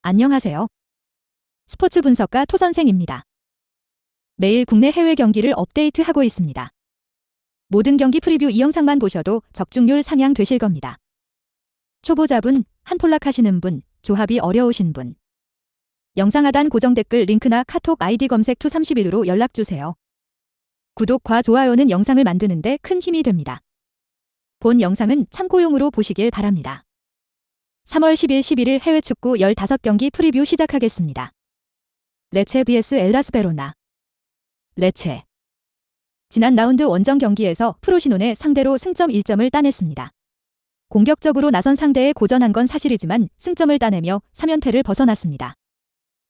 안녕하세요. 스포츠 분석가 토선생입니다. 매일 국내 해외 경기를 업데이트하고 있습니다. 모든 경기 프리뷰 이 영상만 보셔도 적중률 상향 되실 겁니다. 초보자분, 한폴락 하시는 분, 조합이 어려우신 분. 영상 하단 고정 댓글 링크나 카톡 아이디 검색 투31으로 연락주세요. 구독과 좋아요는 영상을 만드는데 큰 힘이 됩니다. 본 영상은 참고용으로 보시길 바랍니다. 3월 10일 11일 해외 축구 15경기 프리뷰 시작하겠습니다. 레체 vs 엘라스 베로나. 레체. 지난 라운드 원정 경기에서 프로시논의 상대로 승점 1점을 따냈습니다. 공격적으로 나선 상대에 고전한 건 사실이지만 승점을 따내며 3연패를 벗어났습니다.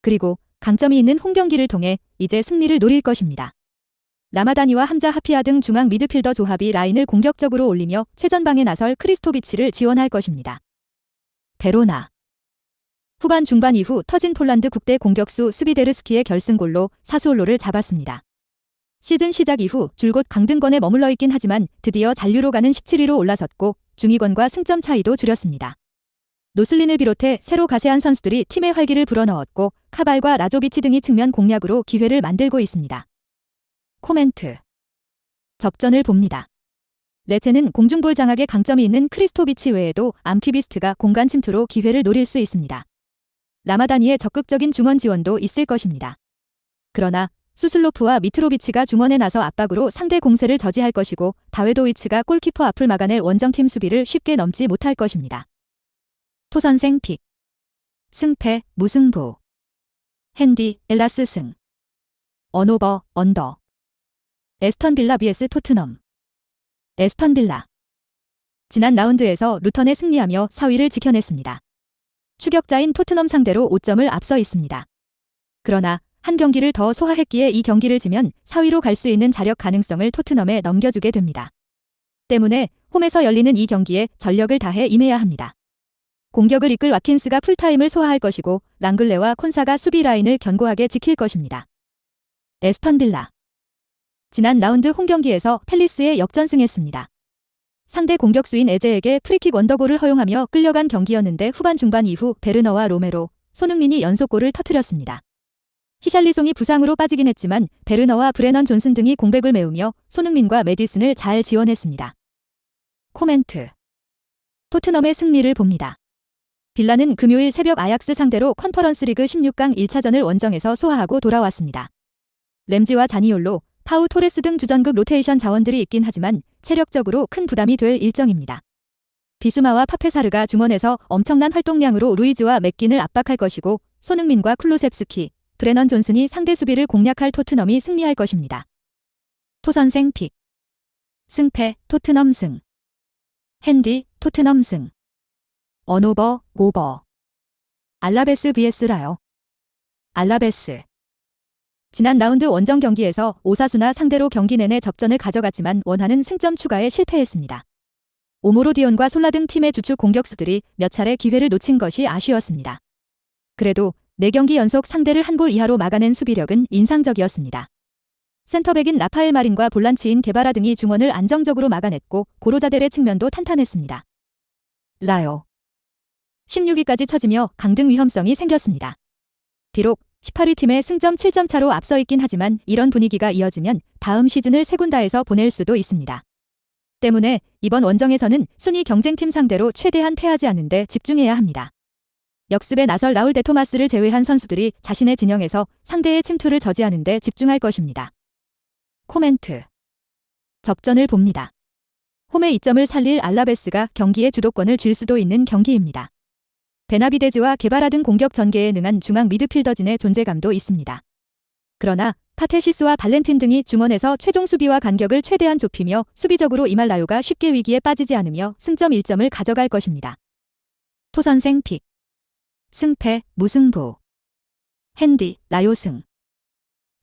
그리고 강점이 있는 홈경기를 통해 이제 승리를 노릴 것입니다. 라마다니와 함자 하피아 등 중앙 미드필더 조합이 라인을 공격적으로 올리며 최전방에 나설 크리스토비치를 지원할 것입니다. 베로나. 후반 중반 이후 터진 폴란드 국대 공격수 스비데르스키의 결승골로 사수올로를 잡았습니다. 시즌 시작 이후 줄곧 강등권에 머물러 있긴 하지만 드디어 잔류로 가는 17위로 올라섰고 중위권과 승점 차이도 줄였습니다. 노슬린을 비롯해 새로 가세한 선수들이 팀의 활기를 불어넣었고 카발과 라조비치 등이 측면 공략으로 기회를 만들고 있습니다. 코멘트. 접전을 봅니다. 레체는 공중볼 장악에 강점이 있는 크리스토비치 외에도 암퀴비스트가 공간 침투로 기회를 노릴 수 있습니다. 라마다니의 적극적인 중원 지원도 있을 것입니다. 그러나 수슬로프와 미트로비치가 중원에 나서 압박으로 상대 공세를 저지할 것이고 다웨도위츠가 골키퍼 앞을 막아낼 원정팀 수비를 쉽게 넘지 못할 것입니다. 토선생 픽. 승패, 무승부. 핸디, 엘라스 승. 언오버, 언더. 에스턴 빌라 vs 토트넘. 에스턴 빌라. 지난 라운드에서 루턴에 승리하며 4위를 지켜냈습니다. 추격자인 토트넘 상대로 5점을 앞서 있습니다. 그러나 한 경기를 더 소화했기에 이 경기를 지면 4위로 갈 수 있는 자력 가능성을 토트넘에 넘겨주게 됩니다. 때문에 홈에서 열리는 이 경기에 전력을 다해 임해야 합니다. 공격을 이끌 와킨스가 풀타임을 소화할 것이고 랑글레와 콘사가 수비 라인을 견고하게 지킬 것입니다. 에스턴 빌라. 지난 라운드 홈경기에서 팰리스에 역전승했습니다. 상대 공격수인 에제에게 프리킥 원더골을 허용하며 끌려간 경기였는데 후반 중반 이후 베르너와 로메로, 손흥민이 연속골을 터뜨렸습니다. 히샬리송이 부상으로 빠지긴 했지만 베르너와 브레넌 존슨 등이 공백을 메우며 손흥민과 메디슨을 잘 지원했습니다. 코멘트. 토트넘의 승리를 봅니다. 빌라는 금요일 새벽 아약스 상대로 컨퍼런스 리그 16강 1차전을 원정에서 소화하고 돌아왔습니다. 램지와 자니올로, 파우 토레스 등 주전급 로테이션 자원들이 있긴 하지만 체력적으로 큰 부담이 될 일정입니다. 비수마와 파페사르가 중원에서 엄청난 활동량으로 루이즈와 맥긴을 압박할 것이고 손흥민과 클루셉스키, 브레넌 존슨이 상대 수비를 공략할 토트넘이 승리할 것입니다. 토선생 픽. 승패, 토트넘 승. 핸디, 토트넘 승. 언오버, 오버. 알라베스 vs 라요. 알라베스. 지난 라운드 원정 경기에서 오사수나 상대로 경기 내내 접전을 가져갔지만 원하는 승점 추가에 실패했습니다. 오모로디온과 솔라 등 팀의 주축 공격수들이 몇 차례 기회를 놓친 것이 아쉬웠습니다. 그래도 4경기 연속 상대를 한 골 이하로 막아낸 수비력은 인상적이었습니다. 센터백인 라파엘 마린과 볼란치인 게바라 등이 중원을 안정적으로 막아냈고 고로자델의 측면도 탄탄했습니다. 라요. 16위까지 처지며 강등 위험성이 생겼습니다. 비록 18위 팀의 승점 7점 차로 앞서 있긴 하지만 이런 분위기가 이어지면 다음 시즌을 세군다에서 보낼 수도 있습니다. 때문에 이번 원정에서는 순위 경쟁팀 상대로 최대한 패하지 않는 데 집중해야 합니다. 역습에 나설 라울 데 토마스를 제외한 선수들이 자신의 진영에서 상대의 침투를 저지하는 데 집중할 것입니다. 코멘트. 접전을 봅니다. 홈의 이점을 살릴 알라베스가 경기의 주도권을 쥘 수도 있는 경기입니다. 베나비데즈와 게바라 등 공격 전개에 능한 중앙 미드필더진의 존재감도 있습니다. 그러나 파테시스와 발렌틴 등이 중원에서 최종 수비와 간격을 최대한 좁히며 수비적으로 임할 라요가 쉽게 위기에 빠지지 않으며 승점 1점을 가져갈 것입니다. 토선생 픽. 승패, 무승부. 핸디, 라요 승.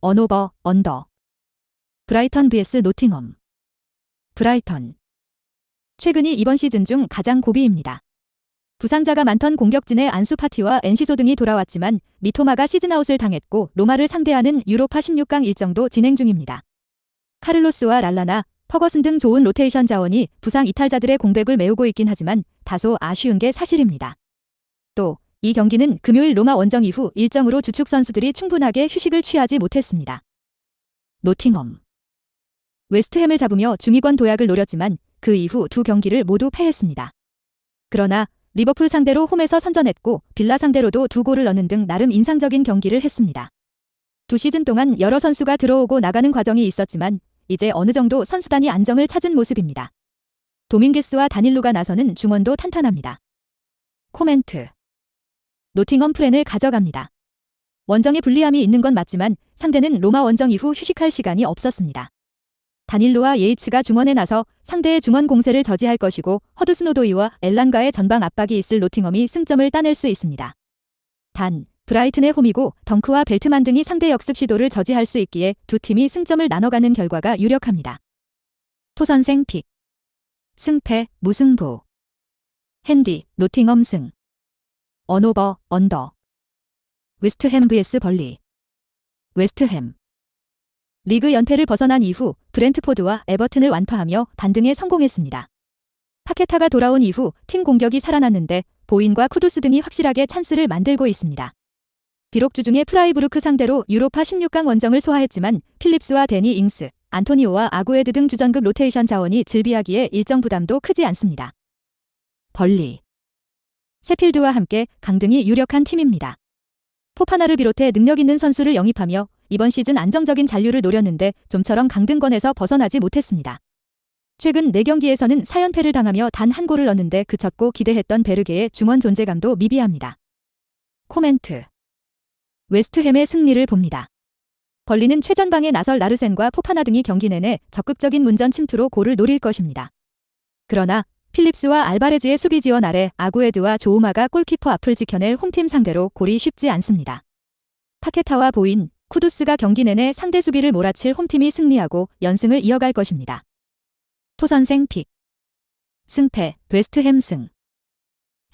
언오버, 언더. 브라이턴 vs 노팅엄. 브라이턴. 최근이 이번 시즌 중 가장 고비입니다. 부상자가 많던 공격진의 안수 파티와 엔시소 등이 돌아왔지만 미토마가 시즌아웃을 당했고 로마를 상대하는 유로파 16강 일정도 진행 중입니다. 카를로스와 랄라나, 퍼거슨 등 좋은 로테이션 자원이 부상 이탈자들의 공백을 메우고 있긴 하지만 다소 아쉬운 게 사실입니다. 또 이 경기는 금요일 로마 원정 이후 일정으로 주축 선수들이 충분하게 휴식을 취하지 못했습니다. 노팅엄. 웨스트햄을 잡으며 중위권 도약을 노렸지만 그 이후 두 경기를 모두 패했습니다. 그러나 리버풀 상대로 홈에서 선전했고 빌라 상대로도 두 골을 넣는 등 나름 인상적인 경기를 했습니다. 두 시즌 동안 여러 선수가 들어오고 나가는 과정이 있었지만 이제 어느 정도 선수단이 안정을 찾은 모습입니다. 도밍게스와 다닐루가 나서는 중원도 탄탄합니다. 코멘트. 노팅엄 프렌을 가져갑니다. 원정에 불리함이 있는 건 맞지만 상대는 로마 원정 이후 휴식할 시간이 없었습니다. 다닐루와 예이츠가 중원에 나서 상대의 중원 공세를 저지할 것이고 허드스노도이와 엘란가의 전방 압박이 있을 노팅엄이 승점을 따낼 수 있습니다. 단, 브라이튼의 홈이고 덩크와 벨트만 등이 상대 역습 시도를 저지할 수 있기에 두 팀이 승점을 나눠가는 결과가 유력합니다. 토선생 픽. 승패, 무승부. 핸디, 노팅엄 승. 언오버, 언더. 웨스트햄 vs 벌리. 웨스트햄. 리그 연패를 벗어난 이후 브렌트포드와 에버튼을 완파하며 반등에 성공했습니다. 파케타가 돌아온 이후 팀 공격이 살아났는데 보인과 쿠두스 등이 확실하게 찬스를 만들고 있습니다. 비록 주중에 프라이부르크 상대로 유로파 16강 원정을 소화했지만 필립스와 데니 잉스, 안토니오와 아구에드 등 주전급 로테이션 자원이 즐비하기에 일정 부담도 크지 않습니다. 벌리. 세필드와 함께 강등이 유력한 팀입니다. 포파나를 비롯해 능력 있는 선수를 영입하며 이번 시즌 안정적인 잔류를 노렸는데 좀처럼 강등권에서 벗어나지 못했습니다. 최근 4경기에서는 4연패를 당하며 단 한 골을 넣는데 그쳤고 기대했던 베르게의 중원 존재감도 미비합니다. 코멘트. 웨스트햄의 승리를 봅니다. 벌리는 최전방에 나설 라르센과 포파나 등이 경기 내내 적극적인 문전 침투로 골을 노릴 것입니다. 그러나 필립스와 알바레즈의 수비 지원 아래 아구에드와 조우마가 골키퍼 앞을 지켜낼 홈팀 상대로 골이 쉽지 않습니다. 파케타와 보인, 쿠두스가 경기 내내 상대 수비를 몰아칠 홈팀이 승리하고 연승을 이어갈 것입니다. 토선생 픽. 승패, 웨스트햄 승.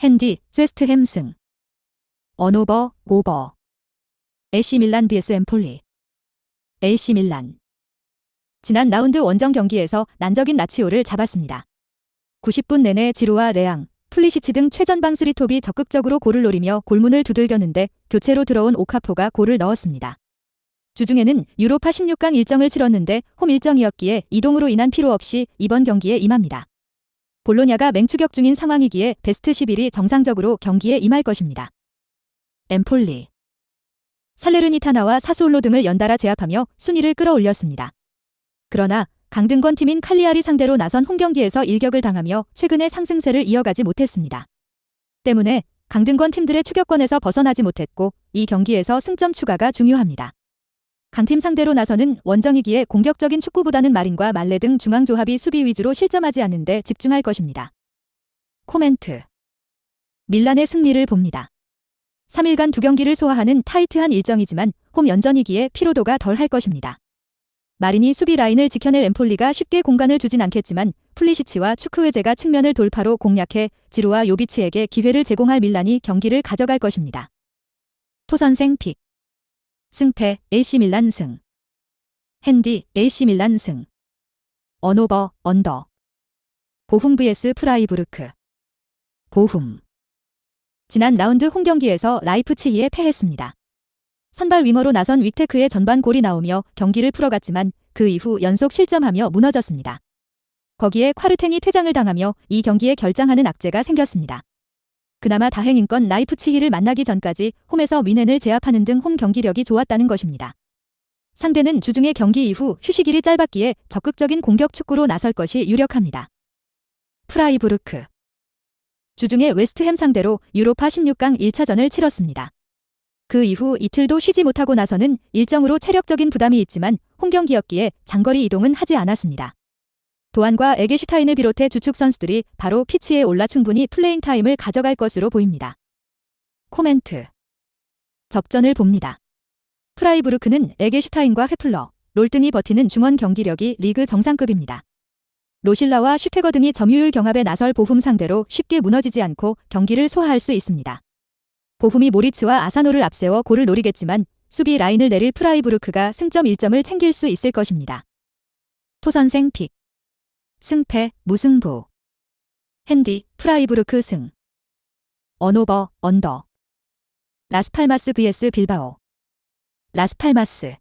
핸디, 웨스트햄 승. 언오버, 오버. AC 밀란 vs 엠폴리. AC 밀란. 지난 라운드 원정 경기에서 난적인 라치오를 잡았습니다. 90분 내내 지루와 레앙, 플리시치 등 최전방 3톱이 적극적으로 골을 노리며 골문을 두들겼는데 교체로 들어온 오카포가 골을 넣었습니다. 주중에는 유로파 16강 일정을 치렀는데 홈 일정이었기에 이동으로 인한 피로 없이 이번 경기에 임합니다. 볼로냐가 맹추격 중인 상황이기에 베스트 11이 정상적으로 경기에 임할 것입니다. 엠폴리. 살레르니타나와 사수올로 등을 연달아 제압하며 순위를 끌어올렸습니다. 그러나 강등권 팀인 칼리아리 상대로 나선 홈경기에서 일격을 당하며 최근의 상승세를 이어가지 못했습니다. 때문에 강등권 팀들의 추격권에서 벗어나지 못했고 이 경기에서 승점 추가가 중요합니다. 강팀 상대로 나서는 원정이기에 공격적인 축구보다는 마린과 말레 등 중앙조합이 수비 위주로 실점하지 않는 데 집중할 것입니다. 코멘트. 밀란의 승리를 봅니다. 3일간 두 경기를 소화하는 타이트한 일정이지만 홈 연전이기에 피로도가 덜할 것입니다. 마린이 수비 라인을 지켜낼 엠폴리가 쉽게 공간을 주진 않겠지만 플리시치와 추크웨제가 측면을 돌파로 공략해 지루와 요비치에게 기회를 제공할 밀란이 경기를 가져갈 것입니다. 토선생 픽. 승패, AC 밀란 승. 핸디, AC 밀란 승. 언오버, 언더. 보훔 vs 프라이부르크. 보훔. 지난 라운드 홈경기에서 라이프치히에 패했습니다. 선발 윙어로 나선 윅테크의 전반 골이 나오며 경기를 풀어갔지만 그 이후 연속 실점하며 무너졌습니다. 거기에 콰르탱이 퇴장을 당하며 이 경기에 결장하는 악재가 생겼습니다. 그나마 다행인 건 라이프치히를 만나기 전까지 홈에서 뮌헨을 제압하는 등 홈 경기력이 좋았다는 것입니다. 상대는 주중의 경기 이후 휴식일이 짧았기에 적극적인 공격 축구로 나설 것이 유력합니다. 프라이부르크. 주중에 웨스트햄 상대로 유로파 16강 1차전을 치렀습니다. 그 이후 이틀도 쉬지 못하고 나서는 일정으로 체력적인 부담이 있지만 홈경기였기에 장거리 이동은 하지 않았습니다. 도안과 에게슈타인을 비롯해 주축 선수들이 바로 피치에 올라 충분히 플레잉 타임을 가져갈 것으로 보입니다. 코멘트. 접전을 봅니다. 프라이부르크는 에게슈타인과 회플러, 롤 등이 버티는 중원 경기력이 리그 정상급입니다. 로실라와 슈테거 등이 점유율 경합에 나설 보훔 상대로 쉽게 무너지지 않고 경기를 소화할 수 있습니다. 보훔이 모리츠와 아사노를 앞세워 골을 노리겠지만 수비 라인을 내릴 프라이부르크가 승점 1점을 챙길 수 있을 것입니다. 토선생 픽. 승패, 무승부. 핸디, 프라이부르크 승. 언오버, 언더. 라스팔마스 vs 빌바오. 라스팔마스.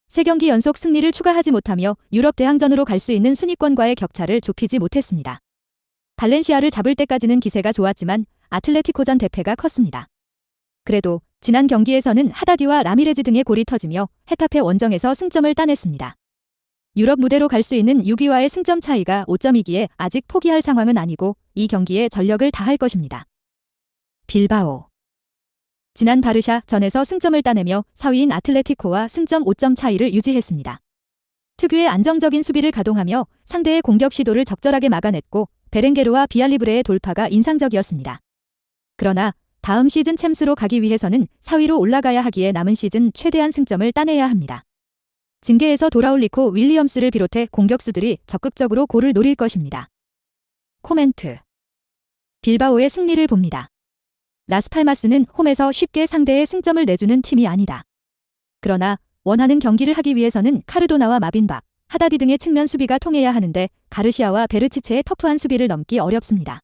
3경기 연속 승리를 추가하지 못하며 유럽 대항전으로 갈 수 있는 순위권과의 격차를 좁히지 못했습니다. 발렌시아를 잡을 때까지는 기세가 좋았지만 아틀레티코전 대패가 컸습니다. 그래도 지난 경기에서는 하다디와 라미레즈 등의 골이 터지며 헤타페 원정에서 승점을 따냈습니다. 유럽 무대로 갈 수 있는 6위와의 승점 차이가 5점이기에 아직 포기할 상황은 아니고 이 경기에 전력을 다할 것입니다. 빌바오. 지난 바르샤 전에서 승점을 따내며 4위인 아틀레티코와 승점 5점 차이를 유지했습니다. 특유의 안정적인 수비를 가동하며 상대의 공격 시도를 적절하게 막아냈고 베렌게르와 비알리브레의 돌파가 인상적이었습니다. 그러나 다음 시즌 챔스로 가기 위해서는 4위로 올라가야 하기에 남은 시즌 최대한 승점을 따내야 합니다. 징계에서 돌아올 리코 윌리엄스를 비롯해 공격수들이 적극적으로 골을 노릴 것입니다. 코멘트. 빌바오의 승리를 봅니다. 라스팔마스는 홈에서 쉽게 상대의 승점을 내주는 팀이 아니다. 그러나 원하는 경기를 하기 위해서는 카르도나와 마빈박, 하다디 등의 측면 수비가 통해야 하는데 가르시아와 베르치체의 터프한 수비를 넘기 어렵습니다.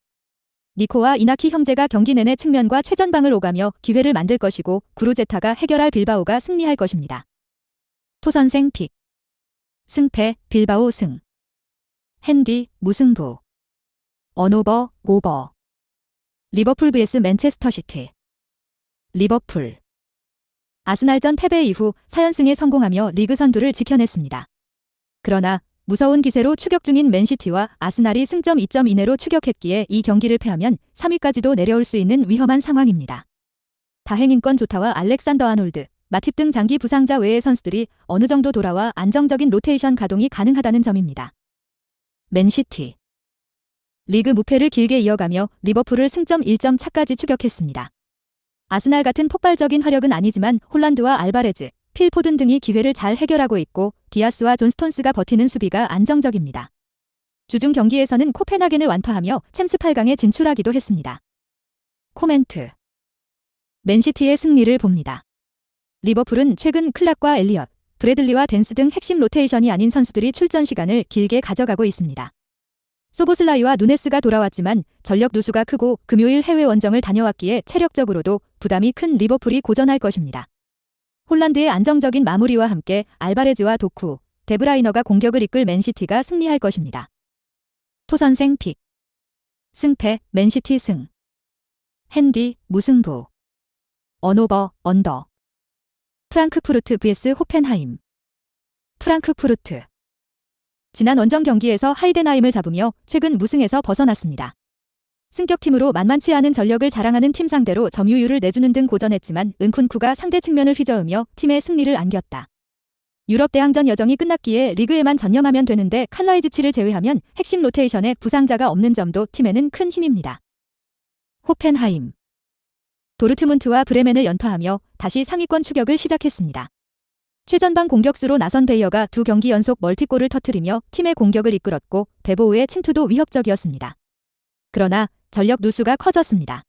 니코와 이나키 형제가 경기 내내 측면과 최전방을 오가며 기회를 만들 것이고 구루제타가 해결할 빌바오가 승리할 것입니다. 토선생 픽. 승패 빌바오 승. 핸디 무승부. 언오버 오버. 리버풀 vs 맨체스터 시티. 리버풀. 아스날전 패배 이후 4연승에 성공하며 리그 선두를 지켜냈습니다. 그러나 무서운 기세로 추격 중인 맨시티와 아스날이 승점 2점 이내로 추격했기에 이 경기를 패하면 3위까지도 내려올 수 있는 위험한 상황입니다. 다행인권 조타와 알렉산더 아놀드, 마팁 등 장기 부상자 외의 선수들이 어느 정도 돌아와 안정적인 로테이션 가동이 가능하다는 점입니다. 맨시티. 리그 무패를 길게 이어가며 리버풀을 승점 1점 차까지 추격했습니다. 아스날 같은 폭발적인 화력은 아니지만 홀란드와 알바레즈, 필 포든 등이 기회를 잘 해결하고 있고 디아스와 존 스톤스가 버티는 수비가 안정적입니다. 주중 경기에서는 코펜하겐을 완파하며 챔스 8강에 진출하기도 했습니다. 코멘트. 맨시티의 승리를 봅니다. 리버풀은 최근 클락과 엘리엇, 브래들리와 댄스 등 핵심 로테이션이 아닌 선수들이 출전 시간을 길게 가져가고 있습니다. 소보슬라이와 누네스가 돌아왔지만 전력 누수가 크고 금요일 해외 원정을 다녀왔기에 체력적으로도 부담이 큰 리버풀이 고전할 것입니다. 홀란드의 안정적인 마무리와 함께 알바레즈와 도쿠, 데브라이너가 공격을 이끌 맨시티가 승리할 것입니다. 토선생 픽. 승패 맨시티 승. 핸디 무승부. 언오버 언더. 프랑크푸르트 vs 호펜하임. 프랑크푸르트. 지난 원정 경기에서 하이덴하임을 잡으며 최근 무승에서 벗어났습니다. 승격팀으로 만만치 않은 전력을 자랑하는 팀 상대로 점유율을 내주는 등 고전했지만 은쿤쿠가 상대 측면을 휘저으며 팀의 승리를 안겼다. 유럽 대항전 여정이 끝났기에 리그에만 전념하면 되는데 칼라이즈치를 제외하면 핵심 로테이션에 부상자가 없는 점도 팀에는 큰 힘입니다. 호펜하임. 도르트문트와 브레멘을 연파하며 다시 상위권 추격을 시작했습니다. 최전방 공격수로 나선 베이어가 2경기 연속 멀티골을 터뜨리며 팀의 공격을 이끌었고 베보우의 침투도 위협적이었습니다. 그러나 전력 누수가 커졌습니다.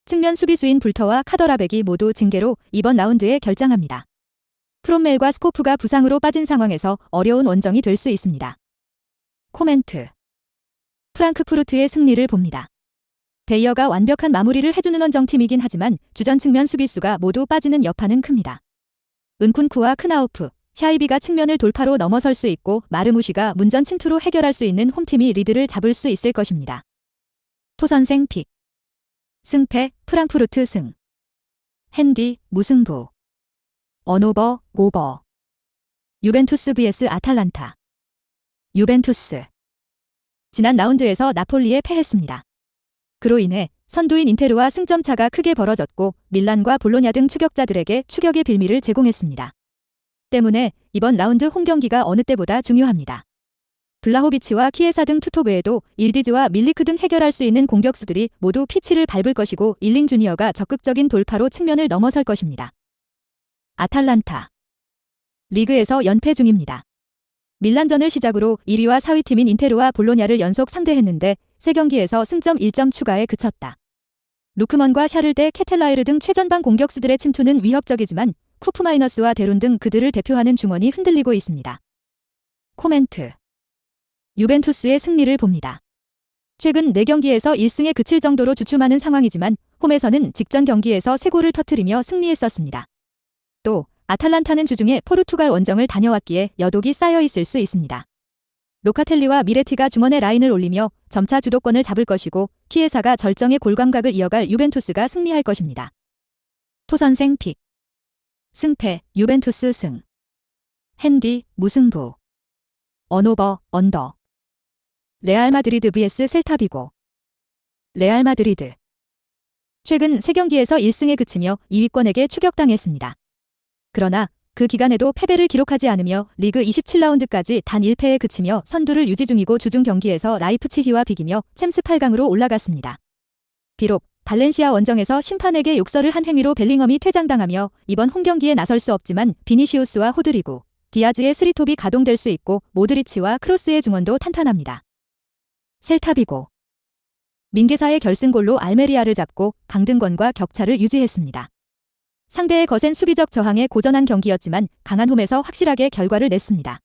측면 수비수인 불터와 카더라백이 모두 징계로 이번 라운드에 결장합니다. 프롬멜과 스코프가 부상으로 빠진 상황에서 어려운 원정이 될 수 있습니다. 코멘트. 프랑크푸르트의 승리를 봅니다. 베이어가 완벽한 마무리를 해주는 원정팀이긴 하지만 주전 측면 수비수가 모두 빠지는 여파는 큽니다. 은쿤쿠와 크나우프, 샤이비가 측면을 돌파로 넘어설 수 있고 마르무시가 문전 침투로 해결할 수 있는 홈팀이 리드를 잡을 수 있을 것입니다. 토선생 픽. 승패 프랑크푸르트 승. 핸디 무승부. 언오버 오버. 유벤투스 vs 아탈란타. 유벤투스. 지난 라운드에서 나폴리에 패했습니다. 그로 인해 선두인 인테르와 승점차가 크게 벌어졌고 밀란과 볼로냐 등 추격자들에게 추격의 빌미를 제공했습니다. 때문에 이번 라운드 홈경기가 어느 때보다 중요합니다. 블라호비치와 키에사 등 투톱 외에도 일디즈와 밀리크 등 해결할 수 있는 공격수들이 모두 피치를 밟을 것이고 일링 주니어가 적극적인 돌파로 측면을 넘어설 것입니다. 아탈란타. 리그에서 연패 중입니다. 밀란전을 시작으로 1위와 4위 팀인 인테르와 볼로냐를 연속 상대했는데 3경기에서 승점 1점 추가에 그쳤다. 루크먼과 샤를데 케텔라에르 등 최전방 공격수들의 침투는 위협적이지만 쿠프마이너스와 데룬 등 그들을 대표하는 중원이 흔들리고 있습니다. 코멘트. 유벤투스의 승리를 봅니다. 최근 4경기에서 1승에 그칠 정도로 주춤하는 상황이지만 홈에서는 직전 경기에서 3골을 터뜨리며 승리했었습니다. 또 아탈란타는 주중에 포르투갈 원정을 다녀왔기에 여독이 쌓여 있을 수 있습니다. 로카텔리와 미레티가 중원에 라인을 올리며 점차 주도권을 잡을 것이고 키에사가 절정의 골감각을 이어갈 유벤투스가 승리할 것입니다. 토선생 픽. 승패 유벤투스 승. 핸디 무승부. 언오버 언더. 레알 마드리드 vs 셀타비고. 레알 마드리드. 최근 3경기에서 1승에 그치며 2위권에게 추격당했습니다. 그러나 그 기간에도 패배를 기록하지 않으며 리그 27라운드까지 단 1패에 그치며 선두를 유지 중이고 주중 경기에서 라이프치히와 비기며 챔스 8강으로 올라갔습니다. 비록 발렌시아 원정에서 심판에게 욕설을 한 행위로 벨링엄이 퇴장당하며 이번 홈경기에 나설 수 없지만 비니시우스와 호드리구, 디아즈의 스리톱이 가동될 수 있고 모드리치와 크로스의 중원도 탄탄합니다. 셀타비고. 민게사의 결승골로 알메리아를 잡고 강등권과 격차를 유지했습니다. 상대의 거센 수비적 저항에 고전한 경기였지만 강한 홈에서 확실하게 결과를 냈습니다.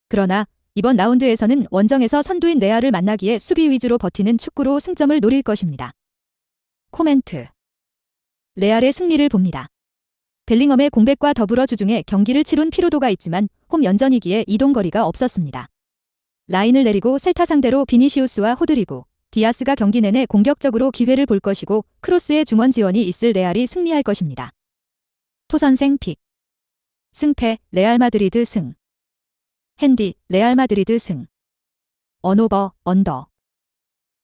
그러나 이번 라운드에서는 원정에서 선두인 레알을 만나기에 수비 위주로 버티는 축구로 승점을 노릴 것입니다. 코멘트. 레알의 승리를 봅니다. 벨링엄의 공백과 더불어 주중에 경기를 치룬 피로도가 있지만 홈 연전이기에 이동거리가 없었습니다. 라인을 내리고 셀타 상대로 비니시우스와 호드리구, 디아스가 경기 내내 공격적으로 기회를 볼 것이고 크로스의 중원 지원이 있을 레알이 승리할 것입니다. 토선생 픽. 승패 레알 마드리드 승. 핸디 레알 마드리드 승. 언오버 언더.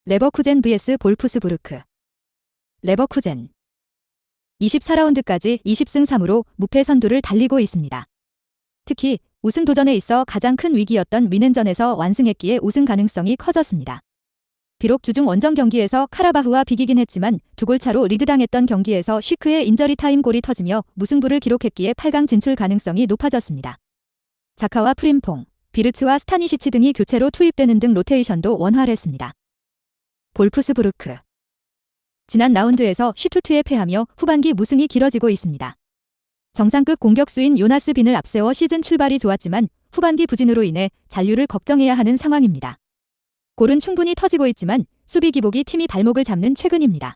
레버쿠젠 vs 볼프스부르크. 레버쿠젠. 24라운드까지 20승 3무로 무패 선두를 달리고 있습니다. 특히 우승 도전에 있어 가장 큰 위기였던 뮌헨전에서 완승했기에 우승 가능성이 커졌습니다. 비록 주중 원정 경기에서 카라바흐와 비기긴 했지만 2골 차로 리드당했던 경기에서 쉬크의 인저리 타임 골이 터지며 무승부를 기록했기에 8강 진출 가능성이 높아졌습니다. 자카와 프림퐁, 비르츠와 스타니시치 등이 교체로 투입되는 등 로테이션도 원활했습니다. 볼프스부르크. 지난 라운드에서 슈투트에 패하며 후반기 무승이 길어지고 있습니다. 정상급 공격수인 요나스 빈을 앞세워 시즌 출발이 좋았지만 후반기 부진으로 인해 잔류를 걱정해야 하는 상황입니다. 골은 충분히 터지고 있지만 수비 기복이 팀이 발목을 잡는 최근입니다.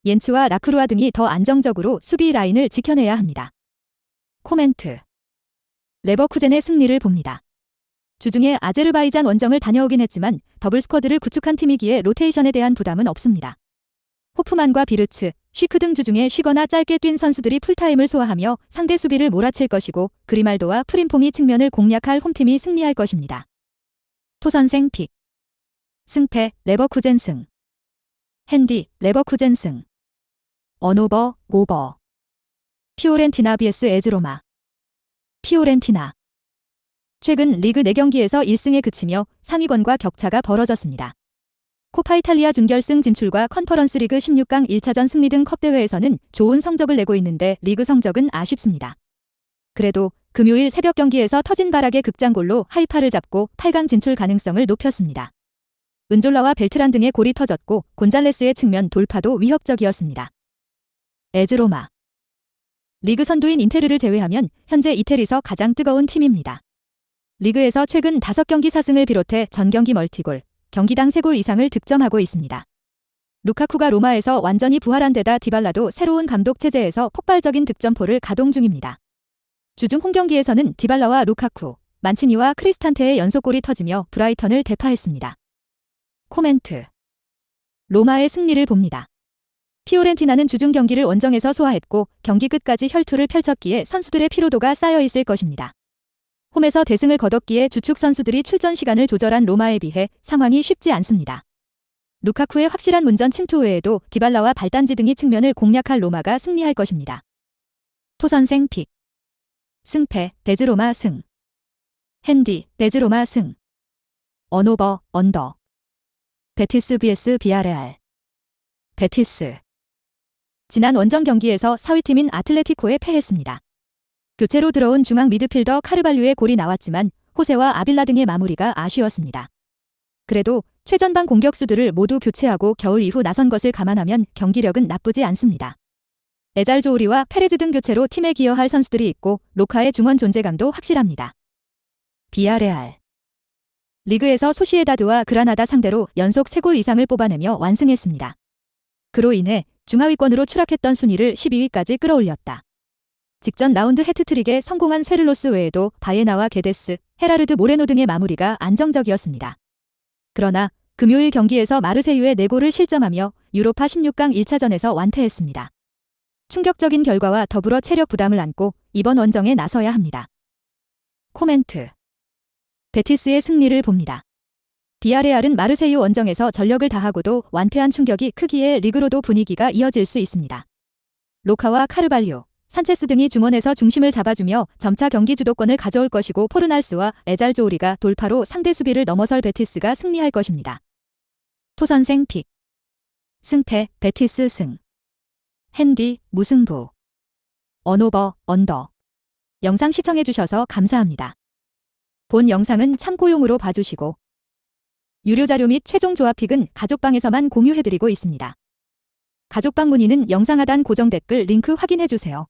옌츠와 라크루아 등이 더 안정적으로 수비 라인을 지켜내야 합니다. 코멘트. 레버쿠젠의 승리를 봅니다. 주중에 아제르바이잔 원정을 다녀오긴 했지만 더블 스쿼드를 구축한 팀이기에 로테이션에 대한 부담은 없습니다. 호프만과 비르츠, 쉬크 등 주중에 쉬거나 짧게 뛴 선수들이 풀타임을 소화하며 상대 수비를 몰아칠 것이고 그리말도와 프림퐁이 측면을 공략할 홈팀이 승리할 것입니다. 토선생 픽. 승패 레버쿠젠 승. 핸디 레버쿠젠 승. 언오버 오버. 피오렌티나 vs 에즈로마. 피오렌티나. 최근 리그 4경기에서 1승에 그치며 상위권과 격차가 벌어졌습니다. 코파 이탈리아 준결승 진출과 컨퍼런스 리그 16강 1차전 승리 등 컵대회에서는 좋은 성적을 내고 있는데 리그 성적은 아쉽습니다. 그래도 금요일 새벽 경기에서 터진 바락의 극장골로 하이파를 잡고 8강 진출 가능성을 높였습니다. 은졸라와 벨트란 등의 골이 터졌고 곤잘레스의 측면 돌파도 위협적이었습니다. 에즈로마. 리그 선두인 인테르를 제외하면 현재 이태리에서 가장 뜨거운 팀입니다. 리그에서 최근 5경기 4승을 비롯해 전경기 멀티골, 경기당 3골 이상을 득점하고 있습니다. 루카쿠가 로마에서 완전히 부활한 데다 디발라도 새로운 감독 체제에서 폭발적인 득점포를 가동 중입니다. 주중 홈경기에서는 디발라와 루카쿠, 만치니와 크리스탄테의 연속골이 터지며 브라이턴을 대파했습니다. 코멘트. 로마의 승리를 봅니다. 피오렌티나는 주중 경기를 원정에서 소화했고 경기 끝까지 혈투를 펼쳤기에 선수들의 피로도가 쌓여 있을 것입니다. 홈에서 대승을 거뒀기에 주축 선수들이 출전 시간을 조절한 로마에 비해 상황이 쉽지 않습니다. 루카쿠의 확실한 문전 침투 외에도 디발라와 발단지 등이 측면을 공략할 로마가 승리할 것입니다. 토선생 픽. 승패 데즈로마 승. 핸디 데즈로마 승. 언오버 언더. 베티스 vs 비아레알. 베티스. 지난 원정 경기에서 4위팀인 아틀레티코에 패했습니다. 교체로 들어온 중앙 미드필더 카르발류의 골이 나왔지만 호세와 아빌라 등의 마무리가 아쉬웠습니다. 그래도 최전방 공격수들을 모두 교체하고 겨울 이후 나선 것을 감안하면 경기력은 나쁘지 않습니다. 에잘조우리와 페레즈 등 교체로 팀에 기여할 선수들이 있고 로카의 중원 존재감도 확실합니다. 비아레알. 리그에서 소시에다드와 그라나다 상대로 연속 3골 이상을 뽑아내며 완승했습니다. 그로 인해 중하위권으로 추락했던 순위를 12위까지 끌어올렸다. 직전 라운드 해트트릭에 성공한 쇠를로스 외에도 바예나와 게데스, 헤라르드 모레노 등의 마무리가 안정적이었습니다. 그러나 금요일 경기에서 마르세유의 4골을 실점하며 유로파 16강 1차전에서 완패했습니다. 충격적인 결과와 더불어 체력 부담을 안고 이번 원정에 나서야 합니다. 코멘트. 베티스의 승리를 봅니다. 비아레알은 마르세유 원정에서 전력을 다하고도 완패한 충격이 크기에 리그로도 분위기가 이어질 수 있습니다. 로카와 카르발료, 산체스 등이 중원에서 중심을 잡아주며 점차 경기 주도권을 가져올 것이고 포르날스와 에잘조우리가 돌파로 상대 수비를 넘어설 베티스가 승리할 것입니다. 토선생 픽. 승패 베티스 승. 핸디 무승부. 언오버 언더. 영상 시청해주셔서 감사합니다. 본 영상은 참고용으로 봐주시고 유료 자료 및 최종 조합픽은 가족방에서만 공유해드리고 있습니다. 가족방 문의는 영상 하단 고정 댓글 링크 확인해주세요.